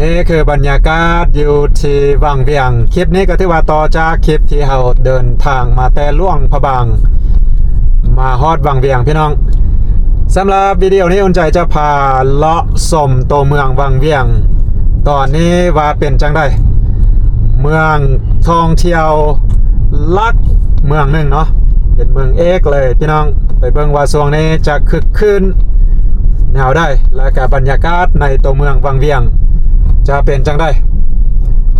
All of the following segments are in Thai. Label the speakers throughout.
Speaker 1: นี่คือบรรยากาศอยู่ที่วังเวียงคลิปนี้ก็ถือว่าต่อจากคลิปที่เราเดินทางมาแต่ล่วงพระบางมาฮอดวังเวียงพี่น้องสำหรับวิดีโอนี้อุ่นใจจะพาเลาะชมตัวเมืองวังเวียงตอนนี้ว่าเป็นจังได้เมืองท่องเที่ยวลักเมืองหนึ่งเนาะเป็นเมืองเอกเลยพี่น้องไปเบิ่งว่าช่วงนี้จะคึกคืนแนวได้และกับบรรยากาศในตัวเมืองวังเวียงจะเป็นจังได้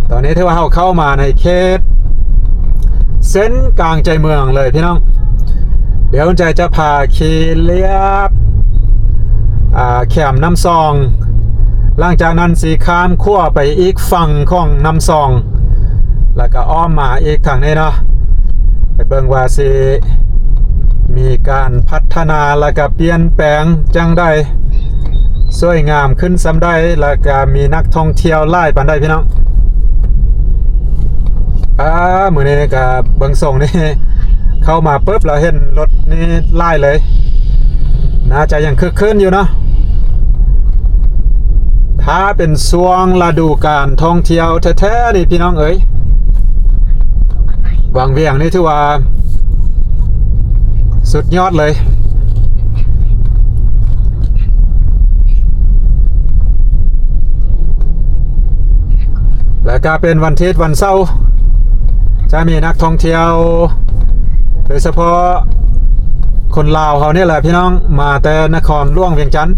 Speaker 1: ตอนนี้ถือว่าเราเข้ามาในเขตเส้นกลางใจเมืองเลยพี่น้องเดี๋ยวใจจะพาขี่เลียบแขมน้ำซองหลังจากนั้นสีข้ามขั้วไปอีกฝั่งของน้ำซองแล้วก็อ้อมมาอีกทางนี้เนาะไปเบิ่งว่าสิมีการพัฒนาแล้วก็เปลี่ยนแปลงจังได้สวยงามขึ้นซ้ำได้แล้วก็มีนักท่องเที่ยวไล่ปานได้พี่น้องมื้อนี้ก็เบิ่งส่งนี่เข้ามาปุ๊บเราเห็นรถนี่ไล่เลยน่าจะยังคึกคืนอยู่เนาะถ้าเป็นช่วงฤดูกาลท่องเที่ยวแท้ๆนี่พี่น้องเอ๋ยวังเวียงนี่ถือว่าสุดยอดเลยและก็เป็นวันอาทิตย์วันเสาร์จะมีนักท่องเที่ยวโดยเฉพาะคนลาวเขาเนี่ยแหละพี่น้องมาแต่นครหลวงเวียงจันทร์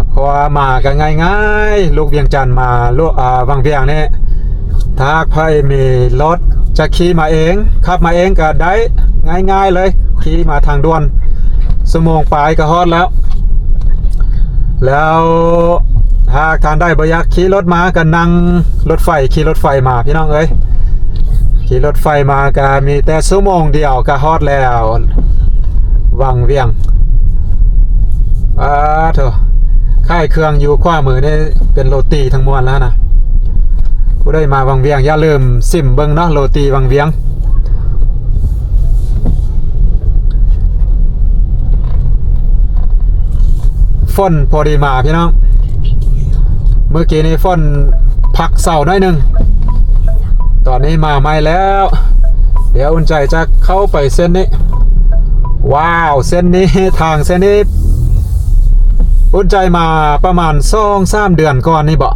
Speaker 1: เพราะว่ามากันง่ายๆลูกเวียงจันทร์มาลูกวังเวียงนี่ถ้าใครมีรถจะขี่มาเองขับมาเองก็ได้ง่ายๆเลยขี่มาทางด่วนชั่วโมงปลายก็ฮอดแล้วถ้าทานได้บ่อยากขี่รถมาก็นั่งรถไฟขี่รถไฟมาพี่น้องเอ้ยขี่รถไฟมาก็มีแต่ชั่วโมงเดียวก็ฮอดแล้ววังเวียงเถอะค่ายเครื่องอยู่ขวามือนี่เป็นโรตีทั้งมวลแล้วนะผู้ได้มาวังเวียงอย่าลืมซิมเบิ่งเนาะโรตีวังเวียงฝนพอดีมาพี่น้องเมื่อกี้นี้ฝนพักเสาหน่อยหนึ่งตอนนี้มาใหม่แล้วเดี๋ยวอุ่นใจจะเข้าไปเส้นนี้ว้าวเส้นนี้ทางเส้นนี้อุ่นใจมาประมาณ2-3 เดือนก่อนนี่บ่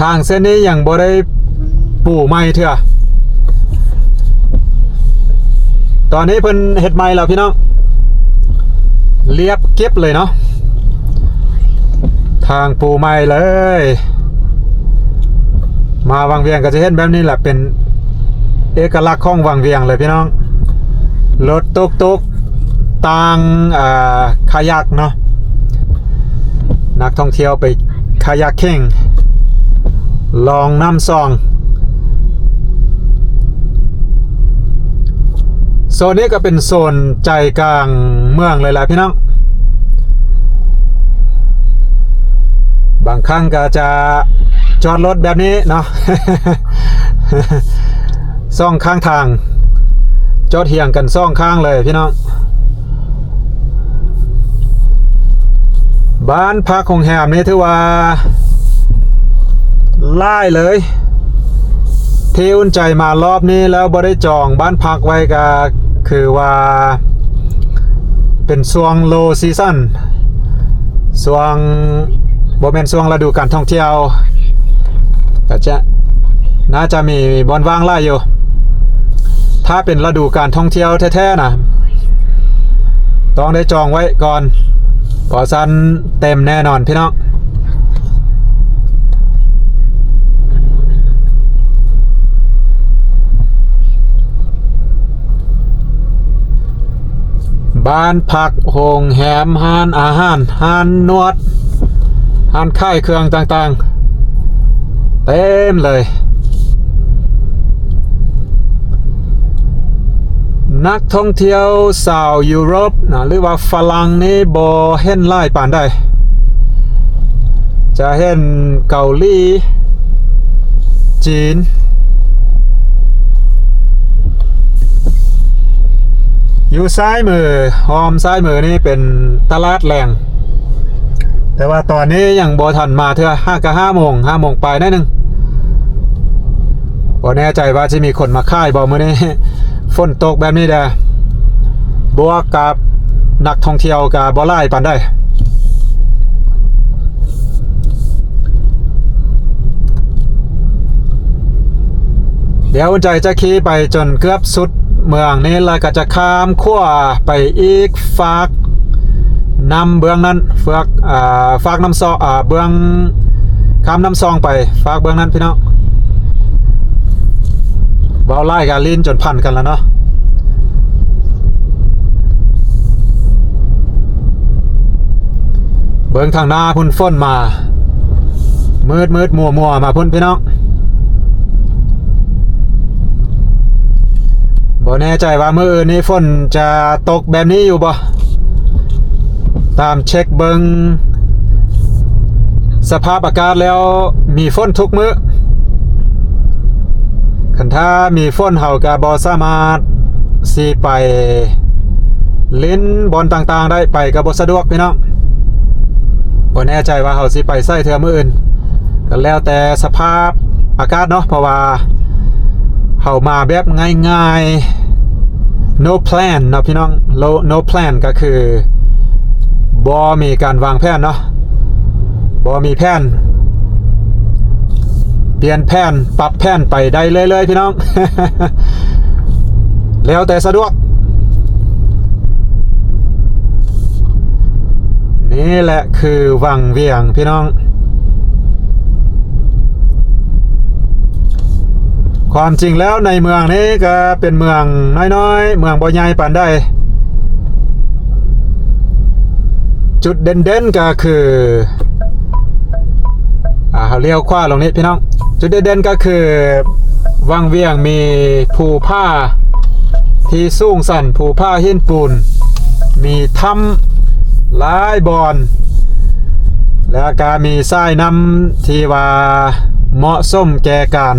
Speaker 1: ทางเส้นนี้ยังบ่ได้ปูใหม่เถอะตอนนี้เพิ่นเฮ็ดใหม่แล้วพี่น้องเรียบเก็บเลยเนาะทางปูใหม่เลยมาวังเวียงก็จะเห็นแบบนี้แหละเป็นเอกลักษณ์ของวังเวียงเลยพี่น้องรถตุกๆต่างคายักเนาะนักท่องเที่ยวไปคายักเข่งลองน้ำซองโซนนี้ก็เป็นโซนใจกลางเมืองเลยแหละพี่น้องบางครั้งก็จะจอดรถแบบนี้เนาะ ซ่องข้างทางจอดเหี่ยงกันซ่องข้างเลยพี่น้องบ้านพักของแฮมนี่ถือว่าไล่เลยที่อุ่นใจมารอบนี้แล้วบ่ได้จองบ้านพักไว้ก็คือว่าเป็นช่วงโลซีซั่นช่วงบ่แม่นช่วงฤดูการท่องเที่ยวก็จะน่าจะมีบ่อนว่างหลายอยู่ถ้าเป็นฤดูการท่องเที่ยวแท้ๆนะต้องได้จองไว้ก่อนเพราะซันเต็มแน่นอนพี่น้องบ้านพักโรงแรมห้านอาหารห้านนวดห้านค่ายเครื่องต่างๆเต็มเลยนักท่องเที่ยวชาวยุโรปนะหรือว่าฝรั่งนี่บ่เห็นหลายปานใดจะเห็นเกาหลีจีนอยู่ซ้ายมือหอมซ้ายมือนี่เป็นตลาดแรง แต่ว่าตอนนี้ยังบ่ทันมาเถอะ5 โมง5 โมงไปหน่อยนึงบ่แน่ใจว่าจะมีคนมาค่ายบ่มื้อนี้ ฝนตกแบบนี้เด้อบวกกับนักท่องเที่ยวก็บ่หลายปานใดเดี๋ยวใจจะขี่ไปจนเกือบสุดเมืองนี้แล้วก็จะข้ามขั้วไปอีกฝากน้ำเบื้องนั้นฝากน้ำซองเบื้องข้ามน้ำซองไปฝากเบื้องนั้นพี่น้องเบาไล่กับลิ้นจนพันกันแล้วเนาะเบื้องทางหน้าพุ่นฝนมามืดมัวมาพุ่นพี่น้องบ่แน่ใจว่ามื้ออื่นนี้ฝนจะตกแบบนี้อยู่บ่ตามเช็คเบิ่งสภาพอากาศแล้วมีฝนทุกมื้อคันถ้ามีฝนเฮาก็บ่สามารถสิไปเล่นบอลต่างๆได้ไปก็บ่สะดวกพี่น้องบ่แน่ใจว่าเฮาสิไปไสเทื่อมื้ออื่นก็แล้วแต่สภาพอากาศเนาะเพราะว่าเฮามาแบบง่ายๆ no plan เนาะพี่น้อง no plan ก็คือบ่มีการวางแผนเนาะบ่มีแผนเปลี่ยนแผนปรับแผนไปได้เลยพี่น้อง แล้วแต่สะดวกนี่แหละคือวังเวียงพี่น้องความจริงแล้วในเมืองนี้ก็เป็นเมืองน้อยๆเมืองบ่ใหญ่ปานใดจุดเด่นๆก็คือเลี้ยวขวาลงนี้พี่น้องจุดเด่นๆก็คือวังเวียงมีภูผาที่สูงสันภูผาหินปูนมีถ้ำหลายบอนแล้วก็มีทรายน้ำที่ว่าเหมาะสมแก่การ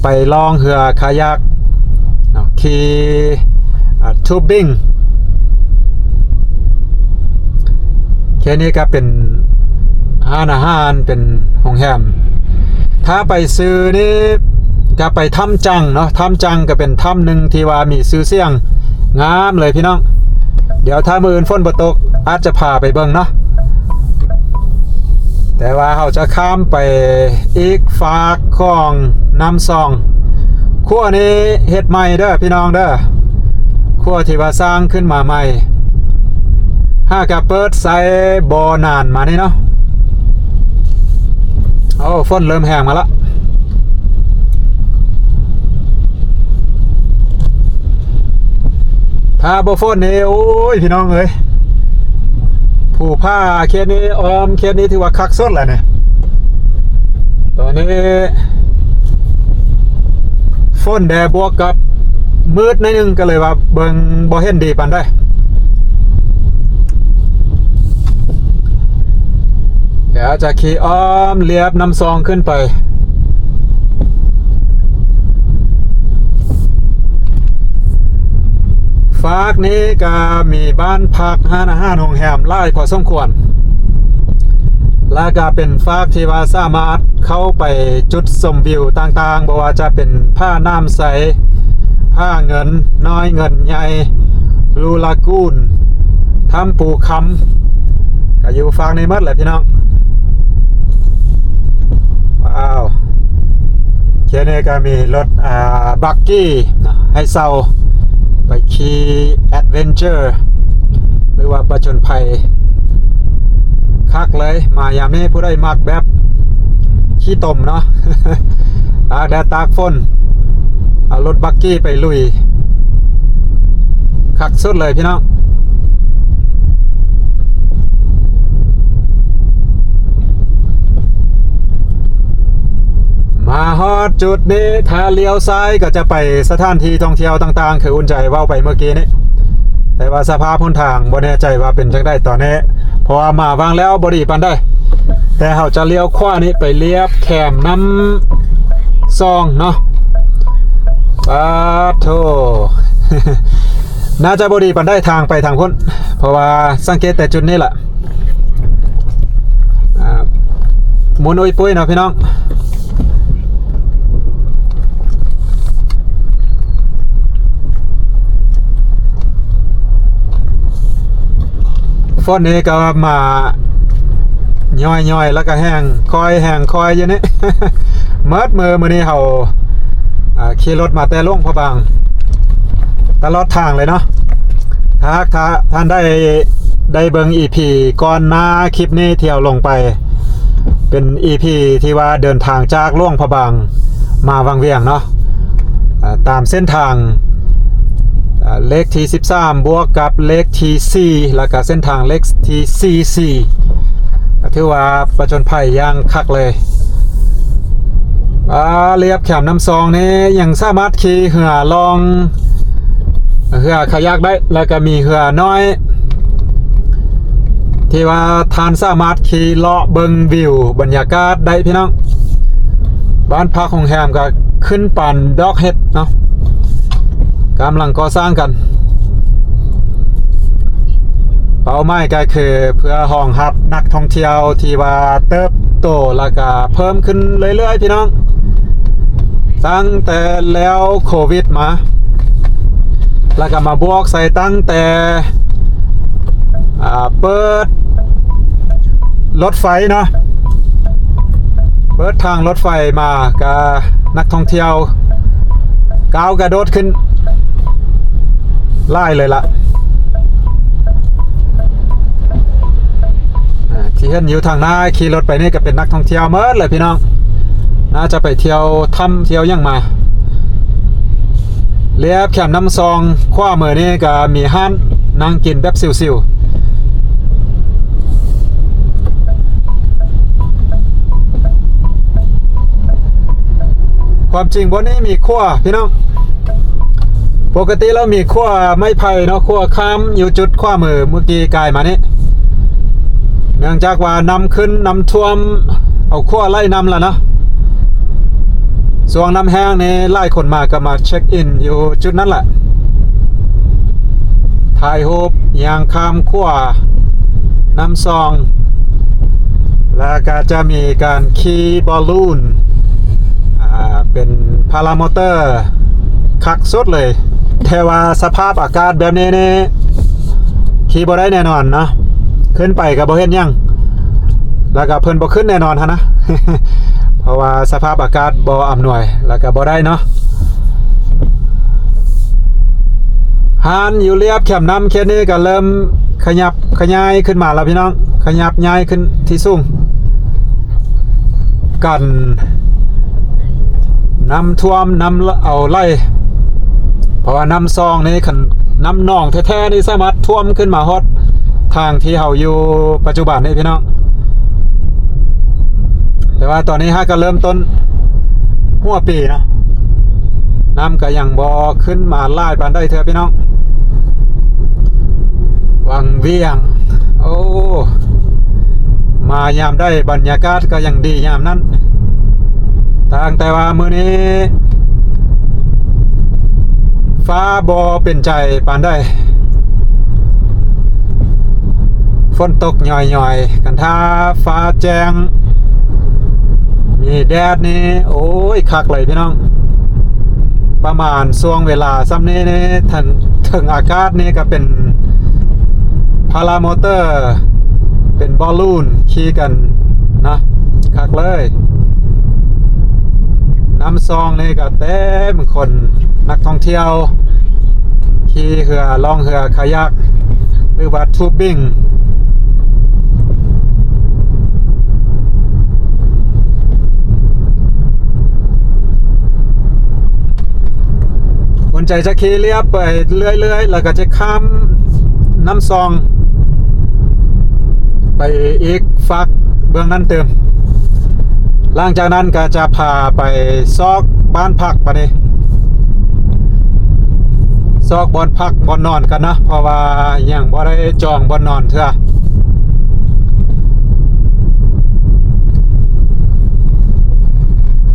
Speaker 1: ไปล่องเรือคายักขี่ทูบิ้งแค่นี้ก็เป็นห้านอาหารเป็นโรงแรมถ้าไปซื้อนี่ก็ไปถ้ำจังเนาะถ้ำจังก็เป็นถ้ำหนึ่งที่ว่ามีชื่อเสียงงามเลยพี่น้องเดี๋ยวถ้ามื้ออื่นฝนบ่ตกอาจจะพาไปเบิ่งเนาะแต่ว่าเขาจะข้ามไปอีกฝากของน้ำซองขั้วนี้เฮ็ดใหม่เด้อพี่น้องเด้อขั้วที่ว่าสร้างขึ้นมาใหม่กับเปิดใส่บ่อนานมานี่เนาะฝนเริ่มแห้งมาละถ้าบ่ฝนนี่โอ้ยพี่น้องเอ้ยผู้ผ้าเคสนี้ออมเคสนี้ถือว่าคักสุดแหละเนี่ยตอนนี้ฝนแดดบวกกับมืดนิดนึงก็เลยว่าเบิ่งบ่เห็นดีปานใดเดี๋ยวจะขี่อ้อมเลียบน้ำซองขึ้นไปฝากนี้ก็มีบ้านพักห้านอาหารโรงแรมหลายพอสมควรและก็เป็นฝากที่ว่าสามารถเข้าไปจุดชมวิวต่างๆบ่ว่าจะเป็นผ้าน้ำใสผ้าเงินน้อยเงินใหญ่ลูลากูนถ้ำปูคำก็อยู่ฝากในหมดแหละพี่น้องว้าวแค่นี้ก็มีรถบักกี้ให้เซาไปขี่แอดเวนเจอร์หรือว่าประจนภัยคักเลยมายามนี้ผู้ใดมักแบบขี้ตมเนาะ ตากแดดตากฝนเอารถบักกี้ไปลุยคักสุดเลยพี่น้องมาฮอดจุดนี้ถ้าเลี้ยวซ้ายก็จะไปสถานที่ท่องเที่ยวต่างๆคืออุ่นใจว่าไปเมื่อกี้นี้แต่ว่าสภาพพื้นทางบ่แน่ใจว่าเป็นจังได้ตอนนี้เพราะว่ามาวางแล้วบ่ดีปานได้แต่เขาจะเลี้ยวขวานี้ไปเลียบแคมน้ำซองเนาะปาโถ น่าจะบ่ดีปานได้ทางไปทางพ้นเพราะว่าสังเกตแต่จุดนี้แหละ มุนอุ้ยปุ้ยเนาะพี่น้องฝนนี้ก็มาย่อยๆแล้วก็แห้งคอยอยู่นี่ เมิดมือนี้เขาขี่รถมาแต่ล่วงพระบางตลอดทางเลยเนาะถ้าท่านได้เบิ่ง EP ก่อนหน้าคลิปนี้เที่ยวลงไปเป็น EP ที่ว่าเดินทางจากล่วงพระบางมาวังเวียงเนาะตามเส้นทางเลขที่13บวกกับเลขที่4แล้วก็เส้นทางเลขที่44ถือว่าประจนภัยอย่างคักเลยเรียบแขมน้ำซองนี้ยังสามารถขี่เหือลองเหือขยักได้แล้วก็มีเหือน้อยที่ว่าทานสามารถขี่เลาะเบิงวิวบรรยากาศได้พี่น้องบ้านพักของแฮมก็ขึ้นปั่นดอกเห็ดเนาะกำลังก่อสร้างกันเป้าหมายก็คือเพื่อห้องรับนักท่องเที่ยวที่ว่าเติบโตแล้วก็เพิ่มขึ้นเรื่อยๆพี่น้องตั้งแต่แล้วโควิดมาแล้วก็มาบวกใส่ตั้งแต่เปิดรถไฟเนาะเปิดทางรถไฟมากับนักท่องเที่ยวก้าวกระโดดขึ้นไล่เลยล่ะที่เห็นอยู่ทางหน้าขี่รถไปนี่ก็เป็นนักท่องเที่ยวเมื่อเลยพี่น้องน่าจะไปเที่ยวถ้ำเที่ยวยังมาเรียบแคมน้ำซองขว้ามือนี่ก็มีห้านนั่งกินแบบซิวๆความจริงบนนี้มีขั้วพี่น้องปกติแล้วมีขั้วไม้ไผ่เนาะขั้วค้ำอยู่จุดขว้ามือเมื่อกี้กายมานี่เนื่องจากว่านำขึ้นนำท่วมเอาขั้วไล่นำแล้วเนาะส่วนน้ำแห้งนี่ไล่คนมาก็มาเช็คอินอยู่จุดนั้นแหละถ่ายรูปยางข้ามขั้วน้ำซองแล้วก็จะมีการขี่บอลลูนเป็นพารามอเตอร์คักสุดเลยแต่ว่าสภาพอากาศแบบนี้นี่ขี่บ่ได้แน่นอนเนาะขึ้นไปกับบ่เห็นยังแล้วก็เพิ่นบ่ขึ้นแน่นอนฮะนะ เพราะว่าสภาพอากาศบ่อำนวยแล้วก็บ่ได้เนาะหานอยู่เรียบแคมน้ำเขตนี้ก็เริ่มขยับขยายขึ้นมาแล้วพี่น้องขยับย้ายขึ้นที่สูงกันน้ำท่วมน้ำเอาไล่เพราะว่าน้ำซองนี่น้ำหนองแท้ๆนี่สามารถท่วมขึ้นมาฮอดทางที่เฮาอยู่ปัจจุบันนี่พี่น้องแต่ว่าตอนนี้ฮะก็เริ่มต้นหัวปีนะน้ำก็ยังบ่ขึ้นมาไล่ปานได้เถอะพี่น้องวังเวียงโอ้มายามได้บรรยากาศก็ยังดียามนั้นตั้งแต่ว่ามื้อนี้ฟ้าบ่เป็นใจปานได้ฝนตกหน่อยๆกันถ้าฟ้าแจ้งมีแดดนี่โอ้ยคักเลยพี่น้องประมาณช่วงเวลาซ้ำนี้นี่ถึงอากาศนี่ก็เป็นพารามอเตอร์เป็นบอลลูนขี่กันนะคักเลยน้ำซองนี่ก็เต็มคนนักท่องเที่ยวขี่เรือล่องเรือคายักหรือว่าทูบิ้งคนใจจะขี่เรียบไปเรื่อยๆแล้วก็จะข้ามน้ำซองไปอีกฝักเบื้องนั้นเติมหลังจากนั้นก็จะพาไปซอกบ้านพักปะนี่ซอกบอนพักบอนนอนกันนะเพราะว่ายังบ่ได้จองบอนนอนเถอะ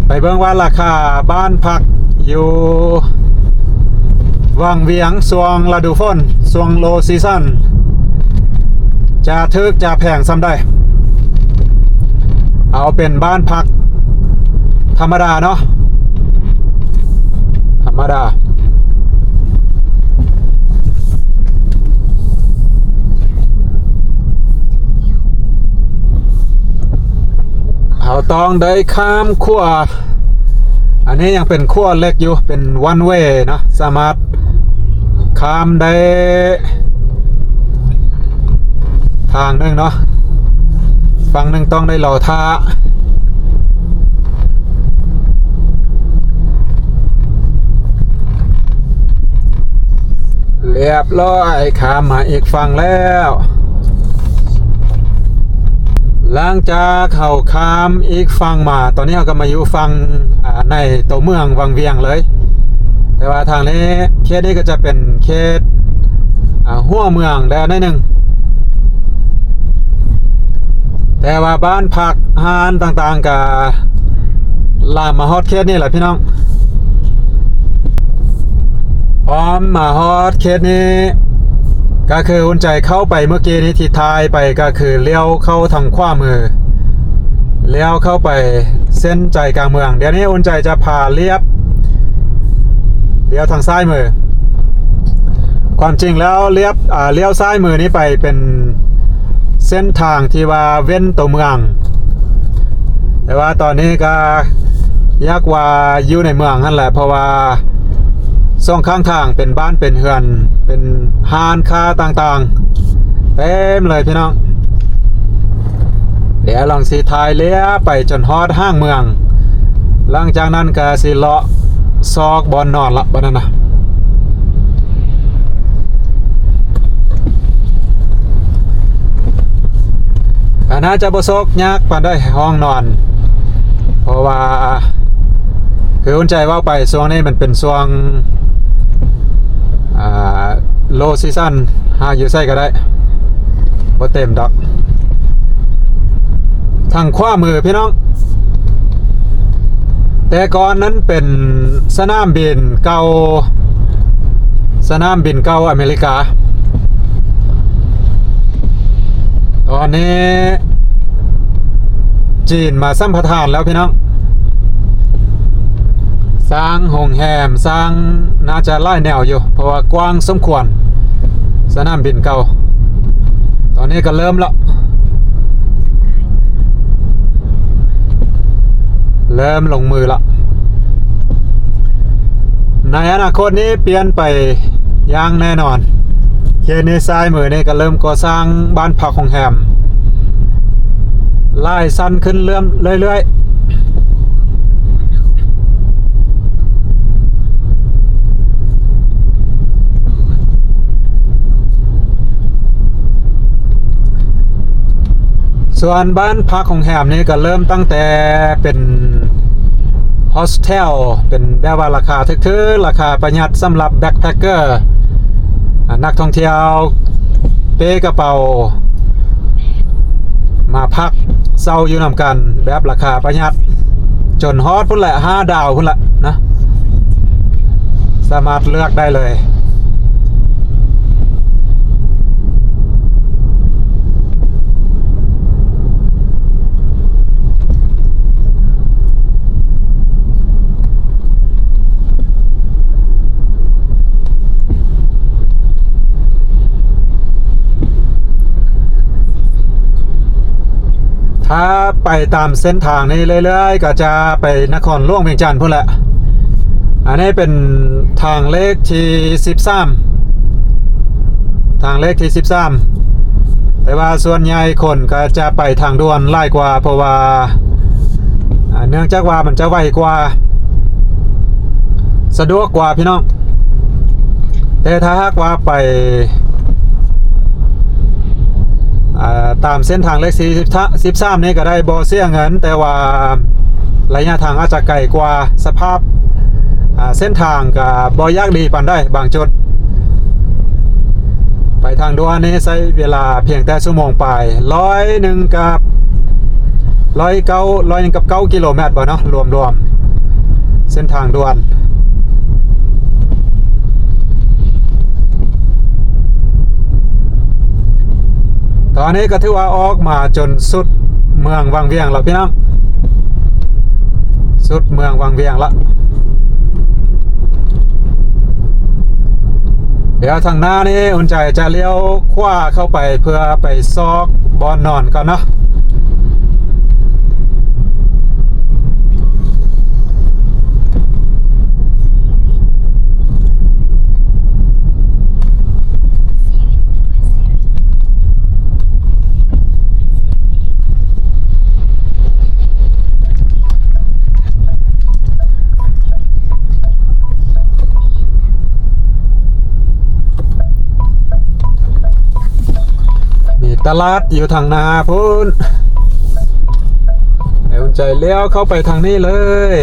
Speaker 1: ไปเบิ่งว่าราคาบ้านพักอยู่วังเวียงช่วงฤดูฝนช่วงโลซีซั่นจะถึกจะแพงซ้ำได้เอา เอาเป็นบ้านพักธรรมดาเนาะธรรมดาเราต้องได้ข้ามขั้วอันนี้ยังเป็นขั้วเล็กอยู่เป็นวันเวย์เนาะสามารถข้ามได้ทางหนึ่งเนาะฝั่งหนึ่งต้องได้รอท่าเรียบร้อยข้ามมาอีกฝั่งแล้วหลังจากเขาข้ามอีกฝั่งมาตอนนี้เราก็มาอยู่ฝั่งในตัวเมืองวังเวียงเลยแต่ว่าทางนี้เขตนี้ก็จะเป็นเขตหัวเมืองได้นิดนึงแต่ว่าบ้านพักห้านต่างๆกับลามมาฮอดเขตนี่แหละพี่น้องพร้อมมาฮอดเขตนี้ก็คืออุ่นใจเข้าไปเมื่อกี้นี้ที่ทายไปก็คือเลี้ยวเข้าทางขวามือเลี้ยวเข้าไปเส้นใจกลางเมืองเดี๋ยวนี้อุ่นใจจะพาเลี้ยวทางซ้ายมือความจริงแล้วเลี้ยวซ้ายมือนี้ไปเป็นเส้นทางที่ว่าเว้นตัวเมืองแต่ว่าตอนนี้ก็ยากว่าอยู่ในเมืองนั่นแหละเพราะว่าซ่องข้างทางเป็นบ้านเป็นเฮือนเป็นห้านค้าต่างๆเต็มเลยพี่น้องเดี๋ยวลองสีทายเลี้ยไปจนฮอดห้างเมืองหลังจากนั้นก็สิเลาะซอกบอนนอนละบ้านนั้นนะน่าจะบ่ซอกยากปานได้ห้องนอนเพราะว่าคืออุ่นใจว่าไปช่วงนี้มันเป็นช่วงโลซีซั่นหาอยู่ใส่ก็ได้บ่เต็มดอกทางขวามือพี่น้องแต่ก่อนนั้นเป็นสนามบินเก่าอเมริกาตอนนี้จีนมาสัมปทานแล้วพี่น้องสร้างโรงแรมสร้างน่าจะไล่แนวอยู่เพราะว่ากว้างสมควรสนามบินเก่าตอนนี้ก็เริ่มแล้วลงมือละในอนาคตนี้เปลี่ยนไปอย่างแน่นอนเขตนี้ซ้ายมือนี่ก็เริ่มก่อสร้างบ้านพักโรงแรมไล่สั้นขึ้นเรื่อยส่วนบ้านพักของแฮมนี่ก็เริ่มตั้งแต่เป็นโฮสเทลเป็นแบบว่าราคาทึกๆราคาประหยัดสำหรับแบ็คแพคเกอร์นักท่องเที่ยวเป้กระเป๋ามาพักเศร้าอยู่นำกันแบบราคาประหยัดจนฮอตพุ่นแหละ5 ดาวพุ่นแหละนะสามารถเลือกได้เลยถ้าไปตามเส้นทางนี้เรื่อยๆก็จะไปนครหลวงเวียงจันทร์พุ่นแหละอันนี้เป็นทางเลขที่13แต่ว่าส่วนใหญ่คนก็จะไปทางด่วนไล่กว่าเพราะว่าเนื่องจากว่ามันจะไวกว่าสะดวกกว่าพี่น้องแต่ถ้าหากว่าไปตามเส้นทางเลข13นี่ก็ได้บ่เสียเงินแต่ว่าระยะทางอาจจะไกลกว่าสภาพเส้นทางก็บ่ยากดีปานได้บางจุดไปทางด่วนนี่ใช้เวลาเพียงแต่ชั่วโมงปลาย101 กับ9กิโลเมตรบ่เนาะรวมเส้นทางด่วนตอนนี้ก็ถือว่าออกมาจนสุดเมืองวังเวียงแล้วพี่น้อง สุดเมืองวังเวียงละเดี๋ยวทางหน้านี่อุ่นใจจะเลี้ยวขวาเข้าไปเพื่อไปซอกบอนนอนก่อนเนาะมีตลาดอยู่ทางนาพุ่นเดี๋ยวอุ่นใจเลี้ยวเข้าไปทางนี้เลย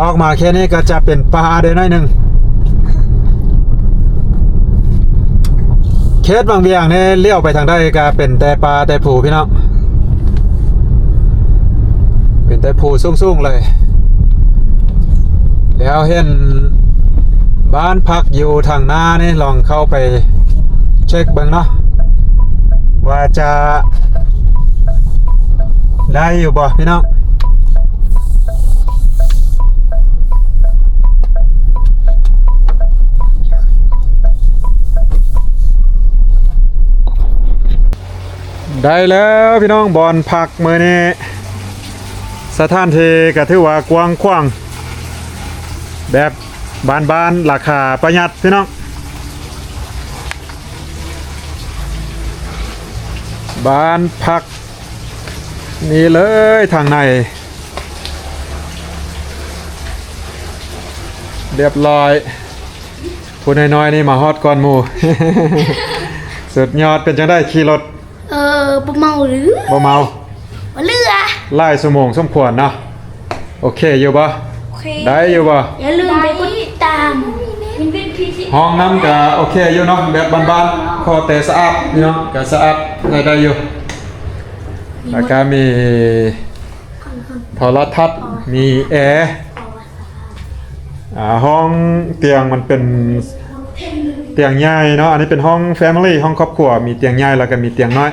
Speaker 1: ออกมาแค่นี้ก็จะเป็นป่าเด้หน่อยหนึ่งเขตบางเวียงเนี่ยเลี้ยวไปทางใดก็เป็นแต่ป่าแต่ผูพี่น้องเป็นแต่ผูสูงๆเลยแล้วเห็นบ้านพักอยู่ทางหน้านี่ลองเข้าไปเช็คเบิ่งเนาะว่าจะได้อยู่บ่พี่น้องได้แล้วพี่น้องบอนพักมื้อนี้สถานที่ก็ถือว่ากว้างขวางแบบบ้านๆราคาประหยัดพี่น้องบ้านพักนี่เลยทางในเรียบร้อยผู้น้อยๆนี่มาฮอดก่อนหมู่ สุดยอดเป็นจังได้ขี่รถ
Speaker 2: บ่เมาหรือ
Speaker 1: บ่เมา
Speaker 2: บ่เรือ
Speaker 1: ไล่สมองสมควรเนาะโอเคอยู่บ่ได้อยู่บ่
Speaker 2: อย่าลืมไปกดติดตาม
Speaker 1: ห้องน้ำก็โอเคอยู่เนาะแบบบ้านๆพอแต่สะอาดเนาะก็สะอาดได้อยู่แล้วก็มีโทรทัศน์มีแอร์ห้องเตียงมันเป็นเตียงใหญ่เนาะอันนี้เป็นห้อง Family ห้องครอบครัวมีเตียงใหญ่แล้วก็มีเตียงน้อย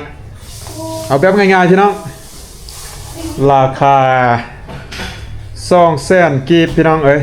Speaker 1: เอาแบบง่ายๆพี่น้องราคา200,000กีบพี่น้องเอ้ย